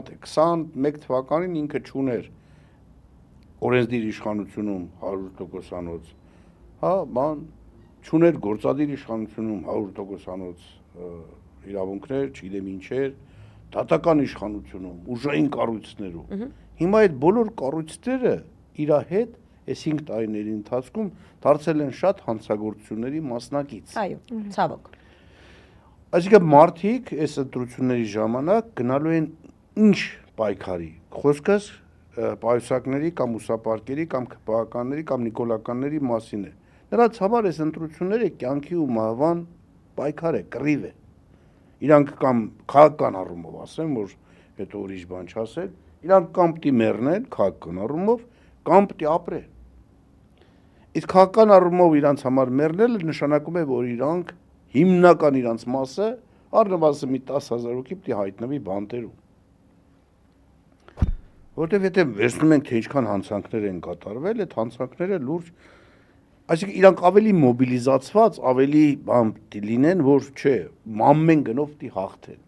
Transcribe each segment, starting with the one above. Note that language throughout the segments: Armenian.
է 21 թվականին ինքը չուներ օրենսդիր իշխանությունում 100%-անոց, հա, բան չուներ գործադիր իշխանությունում 100%-անոց իրավունքներ, չգիտեմ ինչեր, դատական իշխանությունում, ուժային կառույցներում։ Հիմա այդ բոլոր կառույցները իր հետ այս 5 տարիների ընթացքում դարձել են շատ հանցագործությունների մասնակից։ Այո, ցավոք։ Այսինքն մարդիկ այս ընտրությունների ժամանակ գնալու են ինչ պայքարի։ Խոսքս պայուսակների կամ ուսապարկերի կամ քպականների կամ նիկոլականների մասին է։ Նրանց համար այս ընտրությունները կյանքի ու մահվան պայքար է, կռիվ է։ Իրանք կամ քաղաքական առումով ասեմ, որ հետո ուրիշ բան չասել, իրանք կամ պիտի մեռնեն քաղաքական առումով, կամ պիտի ապրեն։ Իսկ քաղաքական առումով իրանց համար մեռնելը նշանակում է, որ իրանք հիմնական իրանց մասը առնվազն մի 10,000 հոգի պիտի հայտնվի բանտերում։ Որտեվ եթե վերցնում ենք, թե ինչքան հանցանքներ են կատարվել, այդ հանցանքները լուրջ, այսինքն իրանք ավելի մոբիլիզացված, ավելի բան պիտի լինեն, որ չէ, ամեն գնով պիտի հաղթեն։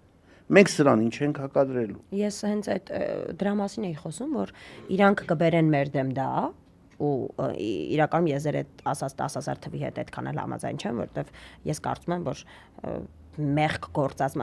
Մենք սրան ինչ ենք հակադրելու։ Ես հենց այդ դրա մասին էի խոսում, որ իրանք կբերեն մեր դեմ դա, ու իրականում ես այդ ասած 10,000 թվի հետ այդքան էլ համաձայն չեմ, որովհետև ես կարծում եմ, որ մեղք գործած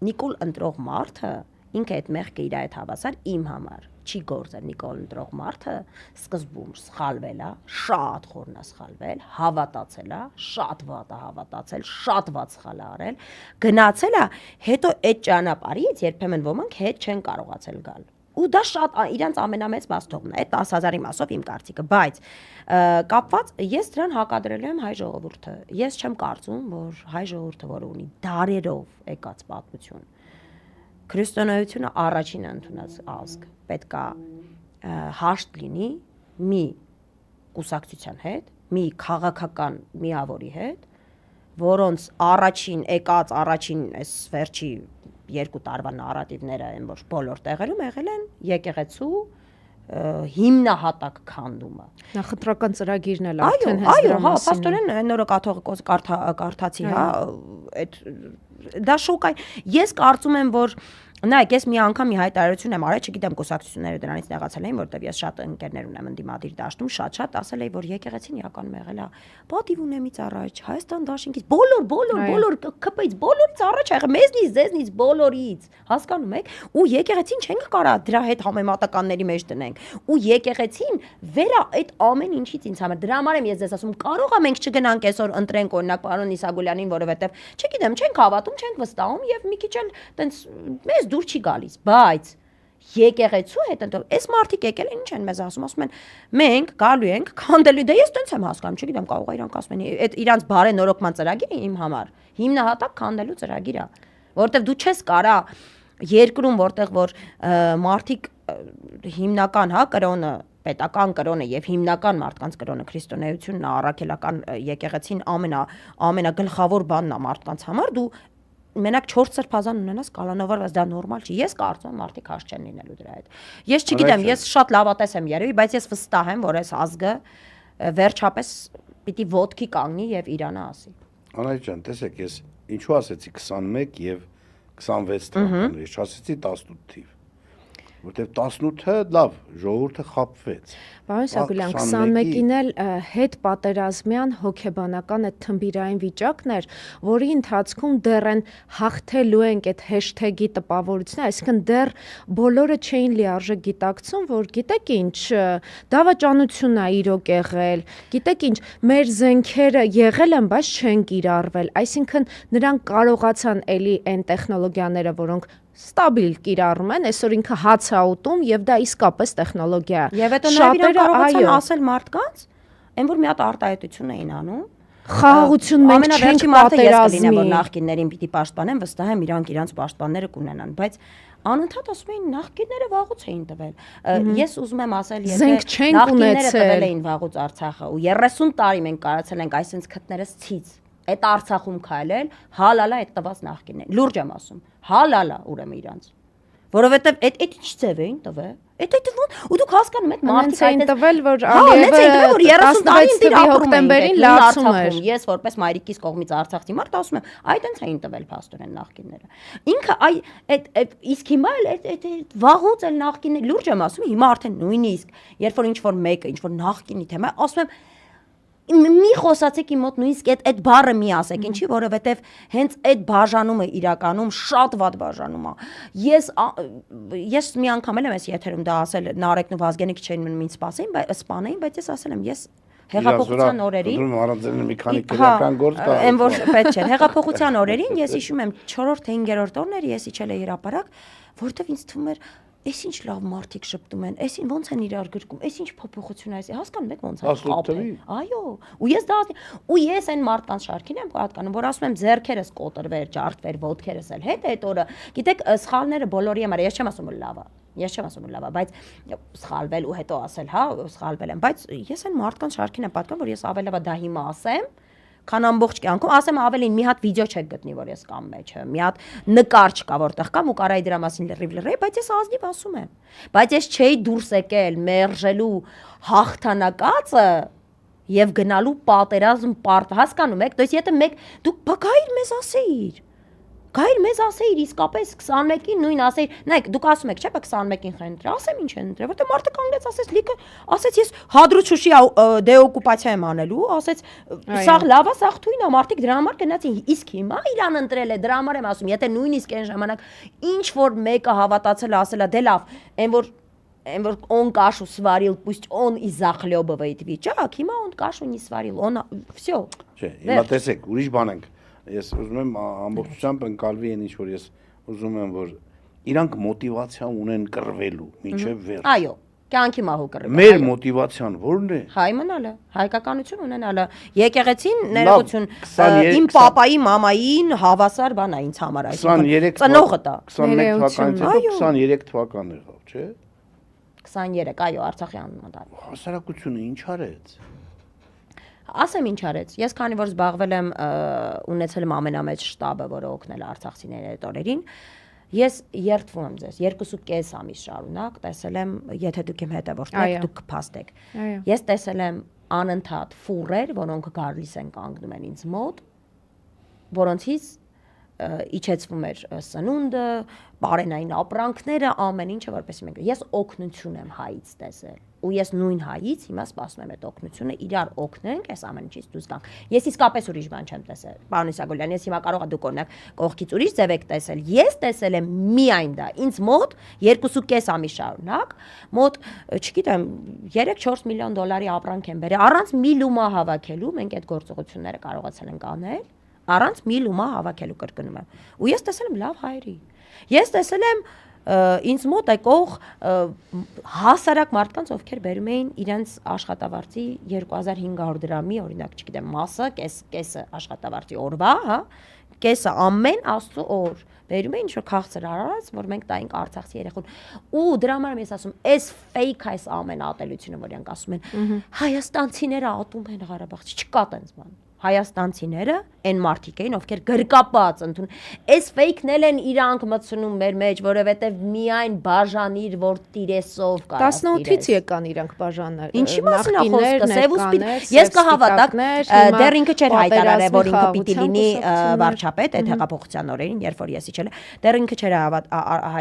Նիկոլ ընտրող մարդը ինքը այդ մեղքը իր հետ հավասար իմ համար չի գործել Նիկոլ ընտրող մարդը սկզբում սխալվել է, շատ խորն է սխալվել, հավատացել է, շատ վատ է հավատացել, շատ վատ սխալ է արել, գնացել է, հետո այդ ճանապարհից երբեմն ոմանք հետ չեն կարողացել գալ։ Ու դա շատ իրանց ամենամեծ մասնողն է, այդ 10,000-ի մասով իմ կարծիքը, բայց կապված ես դրան հակադրելու եմ հայ ժողովուրդը։ Ես չեմ կարծում, որ հայ ժողովուրդը, որ ունի դարերով եկած պատմություն, քրիստոնեությունը առաջին ընդունած ազգ, պետք է հաշտ լինի մի կուսակցության հետ, մի քաղաքական միավորի հետ, որոնց առաջին եկած առաջին այս վերջի 2 տարվա նարատիվները են, որ բոլոր տեղերում եղել են եկեղեցու հիմնահատակ քանդումը։ Նախընտրական ծրագիրն էլ արդեն հենց դրա մասին։ Այո, հա, փաստորեն նորը կաթողիկոս կարդացի, հա, այդ դա շոկ է։ Ես կարծում եմ, որ նայեք, ես մի անգամ մի հայտարարություն եմ արել, չգիտեմ կուսակցությունները դրանից նեղացել էին, որտեվ ես շատ ընկերներ ունեմ ընդդիմադիր դաշտում, շատ ասել էի, որ եկեղեցին իրականում եղել է պատիվ ունեմից առաջ, Հայաստան դաշինքից, բոլոր ԿՊ-ից, բոլորից առաջ եղել, մեզնից, ձեզնից, բոլորից, հասկանում եք, ու եկեղեցին չենք կարա դրա հետ համեմատականների մեջ դնենք, ու եկեղեցին վերա այդ ամեն ինչից ինձ համար, դրա համար եմ ես ձեզ ասում, կարող է մենք չգնանք այսօր ընտրենք օրինակ պարոն Իսագուլյանին, որովհետև չգիտեմ, չենք հավատում, չենք վստահում եւ մի քիչ էլ տենց մեզ դուր չի գալիս, բայց եկեղեցու հետ այս մարդիկ եկել են, ինչ են մեզ ասում են, մենք գալու ենք, քանդելու, դե ես տենց եմ հասկանում, չգիտեմ, կարող է իրանք ասում են, այդ իրանց բարենորոգման ծրագիրը իմ համար, հիմնահատակ քանդելու ծրագիր է, որովհետև դու չես կարա երկրում, որտեղ որ մարդիկ հիմնական, հա, կրոնը, պետական կրոնը եւ հիմնական մարդկանց կրոնը քրիստոնեությունն է, առաքելական եկեղեցին ամենագլխավոր բանն է մարդկանց համար, դու մենակ 4 սրբազան ունենաս կալանովար, բայց դա նորմալ չի։ Ես կարծում եմ մարդիկ հաշ չեն լինելու դրա հետ։ Ես չգիտեմ, ես շատ լավատես եմ երևի, բայց ես վստահ եմ, որ այս ազգը վերջապես պիտի ոտքի կանգնի եւ Իրանը ասի։ Անահիտ ջան, տեսեք, ես ինչու ասեցի 21 եւ 26 թվականներ, չասեցի 18 թիվ։ Որտեվ 18-ը լավ, ժողովուրդը խաբվեց։ Պարոն Իսագուլյան, 21-ին էլ հետ պատերազմյան հոգեբանական այդ թմբիրային վիճակն էր, որի ընթացքում դեռ են հաղթելու ենք այդ հեշթեգի տպավորությունը, այսինքն դեռ բոլորը չէին լիարժեք գիտակցում, որ գիտեք ինչ, դավաճանությունն է իրոք եղել, գիտեք ինչ, մեր զենքերը եղել են, բայց չեն կիրառվել, այսինքն նրանք կարողացան էլի այն տեխնոլոգիաները, որոնք ստաբիլ կիրառում են, այսօր ինքը հաց է ուտում եւ դա իսկապես տեխնոլոգիա է։ Եվ հետո նաև իրենք կարողացան ասել մարդկանց, այն որ մի հատ արտահայտություն էին անում, խաղաղություն մենք չենք պատերազմի, որ նախկիններին պիտի պաշտպանեն, վստահ եմ իրանք իրանց պաշտպանները կունենան, բայց անընդհատ ասում էին նախկինները վաղուց էին տվել։ Ես ուզում եմ ասել, եթե նախկինները տվել էին վաղուց Արցախը ու 30 տարի մենք կարացել ենք այսպես քթներս ցից այդ Արցախում քայլել, հալալա այդ տված նախկիններ։ Լուրջ եմ ասում, հալալա ուրեմն իրանց։ Որովհետև այդ ինչ ձև էին տվել։ Այդ ո՞ն ու դուք հասկանում եք մարդիկ այն տվել, որ Ալիևը 16 թվականի հոկտեմբերին լացում էր։ Ես որպես մայրիկիս կողմից Արցախի մարդ ասում եմ, այդ այնց էին տվել փաստորեն նախկինները։ Ինքը այդ իսկ հիմա էլ այդ վաղուց էլ նախկինը լուրջ եմ ասում, հիմա արդեն նույնիսկ երբ որ ինչ որ մեկը, ինչ որ նախկինի թեմա, ասում եմ մի խոսացեք իմ մոտ նույնիսկ այդ բառը մի ասեք, ինչի, որովհետև հենց այդ բաժանումը իրականում շատ վատ բաժանում է։ Ես մի անգամ եմ այս եթերում դա ասել, Նարեկն ու Վազգենիկը չէին մնում ինձ սպանեին, բայց ես ասել եմ, ես հեղափոխության օրերին առանձին մի քանի քրեական գործ կա։ Այն որ պետք չէ, հեղափոխության օրերին ես հիշում եմ 4-րդ թե 5-րդ օրն էր, ես իջել էի հրապարակ, որտեվ ինձ թվում էր Էս ինչ լավ մարդիկ շփտում են, էս ոնց են իրար գրկում, էս ինչ փոփոխություն է, հասկանում եք ոնց է խապել։ Այո, ու ես այն մարդկանց շարքին եմ պատկանում, որ ասում եմ ձեռքերս կոտրվեր, ջարդվեր, ոտքերս էլ հետ այդ օրը։ Գիտեք, սխալները բոլորի համար, ես չեմ ասում որ լավ է։ Ես չեմ ասում որ լավ է, բայց սխալվել ու հետո ասել, հա, սխալվել եմ, բայց ես այն մարդկանց շարքին եմ պատկանում, որ ես ավելի լավ է դա հիմա ասեմ, քան ամբողջ կյանքում, ասեմ ավելին, մի հատ վիդեո չեք գտնի, որ ես կամ մեջը, մի հատ նկար չկա, որտեղ կամ ու կարայի դրա մասին լրիվ, բայց ես ազնիվ ասում եմ։ Բայց ես չէի դուրս եկել մերժելու հաղթանակածը եւ գնալու պատերազմ պարտ, հասկանում եք, դες եթե մեկ դուք բակայր մեզ ասեիր։ Գայր մեզ ասեիր իսկապես 21-ին նույն ասեիր, նայեք, դուք ասում եք, չէ՞, 21-ին խնդրի, ասեմ ինչ են ընտրել, որտեղ մարդը կանգնեց, ասեց լիքը, ասեց ես հադրուչուշի դեօկուպացիա եմ անելու, ասեց սաղ լավ է, սաղ թույն է, մարդիկ դրա համար գնացին, իսկ հիմա իրան ընտրել է, դրա համար եմ ասում, եթե նույնիսկ այն ժամանակ ինչ որ մեկը հավատացել է, ասել է, դե լավ, այն որ он кашу сварил, пусть он и захлебывает վիճակ, հիմա он кашу не сварил, он всё։ Չէ, հիմա տեսեք, ուրիշ բան ենք։ Ես ուզում եմ ամբողջությամբ ընկալվի այն ինչ որ ես ուզում եմ որ իրանք մոտիվացիա ունեն կռվելու մինչև վերջ։ Այո, կյանքի մահու կռվելու։ Մեր մոտիվացիան ո՞րն է։ Հայ մնալը, հայկականություն ունենալը։ Եկեղեցին ներողություն, իմ պապայի, մամային հավասար բան է ինձ համար այսինքն ծնողը տա։ 21 թվականից հետո 23 թվականն եղավ, չէ՞։ 23, այո, Արցախի անմատար։ Հասարակությունը ինչ արեց։ Ասեմ ինչ արեց։ Ես քանի որ զբաղվել եմ ունեցել եմ ամենամեծ շտաբը, որը օգնել Արցախցիների այդ օրերին, ես երդվում եմ ձեզ 2.5 ամիս շարունակ տեսել եմ, եթե դուք իմ հետևորդն եք, դուք կփաստեք։ Ես տեսել եմ անընդհատ ֆուրեր, որոնք գալիս են կանգնում են ինձ մոտ, որոնցից իջեցվում էր սնունդը, բարենային ապրանքները, ամեն ինչը, որպեսզի մենք ես օգնություն եմ հայից տեսել։ Ու ես նույն հայից հիմա սպասում եմ այդ օգնությունը, իրար օգնենք, այս ամեն ինչից դուրս գանք։ Ես իսկապես ուրիշ բան չեմ տեսել։ Պարոն Իսագոլյան, ես հիմա կարող եմ դուք օրինակ կողքից ուրիշ ձև եք տեսել։ Ես տեսել եմ միայն դա։ Ինձ մոտ 2.5 ամիս շարունակ, մոտ, չգիտեմ, 3-4 միլիոն դոլարի ապրանք են բերել, առանց մի լումա հավաքելու, մենք այդ գործողությունները կարողացել ենք անել, առանց մի լումա հավաքելու կրկնում եմ։ Ու ես տեսել եմ լավ հայերի։ Ես տեսել եմ ինձ մոտ եկող հասարակ մարդկանց, ովքեր բերում էին իրենց աշխատավարձի 2500 դրամի, օրինակ, չգիտեմ, մասը, կեսը աշխատավարձի օրվա, հա, կեսը ամեն աստծո օր բերում էին ինչ-որ քաղցր արարած, որ մենք տայինք Արցախցի երեխուն։ Ու դրա համար եմ ես ասում, այս ֆեյք այս ամեն ատելությունը, որ իրանք ասում են, հայաստանցիները ատում են Ղարաբաղցի, չկա տենց բան։ Հայաստանցիները այն մարդիկ էին, ովքեր գրկապած ընդուն։ Այս ֆեյքն են իրանք մտցնում մեր մեջ, որովհետև միայն բաժանիր, որ տիրեսով կա։ 18-ից եկան իրանք բաժաններ։ Ինչի մասին է խոսքը, սև ու սպիտակ։ Ես կհավատակ, դեռ ինքը չէր հայտարարել, որ ինքը պիտի լինի վարչապետ այդ հեղափոխության օրերին, երբ որ ես իջել եմ, դեռ ինքը չէր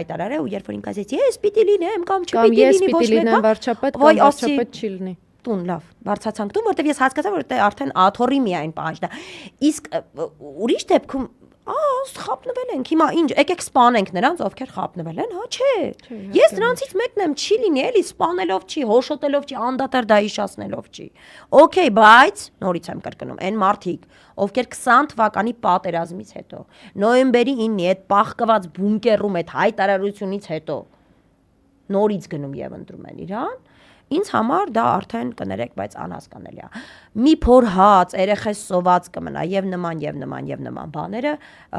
հայտարարել ու երբ որ ինքը ասեց, ես պիտի լինեմ կամ չպիտի լինի ոչ մեկը, վարչապետ կամ վարչապետ չի լինի։ Տուն լավ, բարձացանք տուն, որտեվ ես հասկացա, որ դա արդեն աթոռի միայն պահանջն է։ Իսկ ուրիշ դեպքում, խապնվել ենք, հիմա ինչ, եկեք սպանենք նրանց, ովքեր խապնվել են, հա, չէ։ Ես նրանցից մեկն եմ, չի լինի, էլի սպանելով չի, հոշոտելով չի, անդադար դա հիշացնելով չի։ Okay, բայց նորից եմ կրկնում, այն մարդիկ, ովքեր 20 թվականի պատերազմից հետո, նոյեմբերի 9-ի այդ պահկված բունկերում այդ հայտարարությունից հետո նորից գնում եւ ընտրում են իրան։ Ինձ համար դա արդեն կներեք, բայց անհասկանալի է։ Մի փոր հաց, երեխես սոված կմնա եւ նման բաները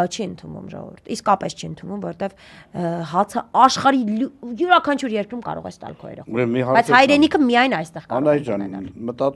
չի ընդունվում ժողովուրդ։ Իսկապես չի ընդունվում, որովհետեւ հացը աշխարհի յուրաքանչյուր երկրում կարող է ստալ քո երեխուն։ Բայց հայրենիքը միայն այստեղ կարող է ունենալ։